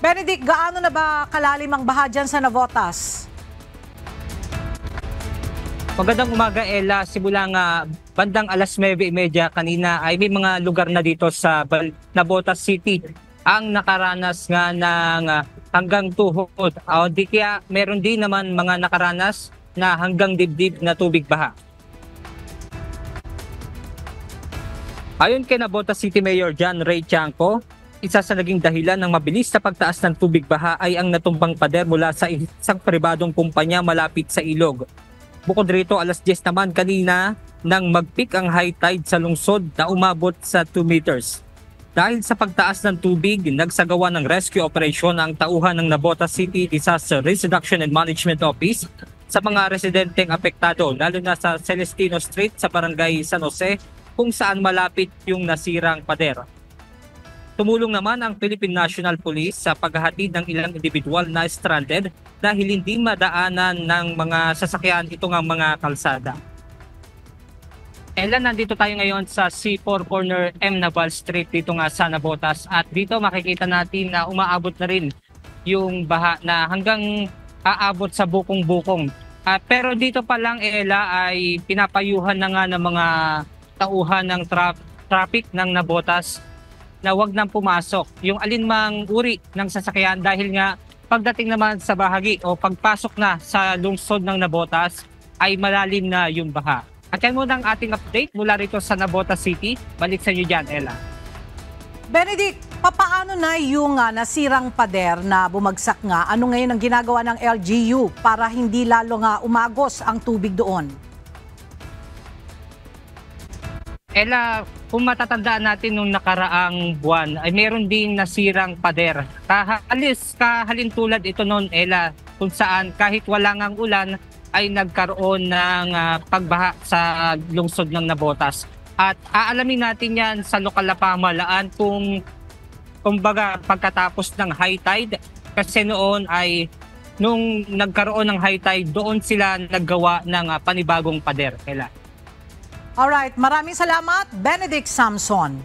Benedict, gaano na ba kalalim ang baha dyan sa Navotas? Magandang umaga, Ella. Simula nga bandang alas 9:30 kanina ay may mga lugar na dito sa Navotas City ang nakaranas nga ng hanggang tuhod. O di kaya meron din naman mga nakaranas na hanggang dibdib na tubig baha. Ayon kay Navotas City Mayor John Ray Chanco, isa sa naging dahilan ng mabilis na pagtaas ng tubig baha ay ang natumbang pader mula sa isang pribadong kumpanya malapit sa ilog. Bukod rito, alas 10 naman kanina nang mag-peak ang high tide sa lungsod na umabot sa 2 meters. Dahil sa pagtaas ng tubig, nagsagawa ng rescue operation ang tauhan ng Navotas City Disaster Risk Reduction and Management Office sa mga residenteng apektado, lalo na sa Celestino Street sa Barangay San Jose, kung saan malapit yung nasirang pader. Tumulong naman ang Philippine National Police sa paghahatid ng ilang individual na stranded dahil hindi madaanan ng mga sasakyan ito ng mga kalsada. Ella, nandito tayo ngayon sa C4 Corner M. Naval Street dito nga sa Navotas at dito makikita natin na umaabot na rin yung baha na hanggang aabot sa bukong-bukong. Pero dito pa lang, Ella, ay pinapayuhan na nga ng mga tauhan ng traffic ng Navotas na wag nang pumasok yung alinmang uri ng sasakyan dahil nga pagdating naman sa bahagi o pagpasok na sa lungsod ng Navotas ay malalim na yung baha. At yan muna ang ating update mula rito sa Navotas City. Balik sa inyo dyan, Ella. Benedict, papaano na yung nasirang pader na bumagsak nga? Ano ngayon ang ginagawa ng LGU para hindi lalo nga umagos ang tubig doon? Ella, kung matatandaan natin nung nakaraang buwan, ay meron din nasirang pader. Kahalintulad ito noon, Ella, kung saan kahit wala ngang ulan, ay nagkaroon ng pagbaha sa lungsod ng Navotas. At aalamin natin yan sa lokal na pamahalaan kung kumbaga pagkatapos ng high tide, kasi noon ay nung nagkaroon ng high tide, doon sila naggawa ng panibagong pader, Ella. Alright, maraming salamat, Benedict Samson.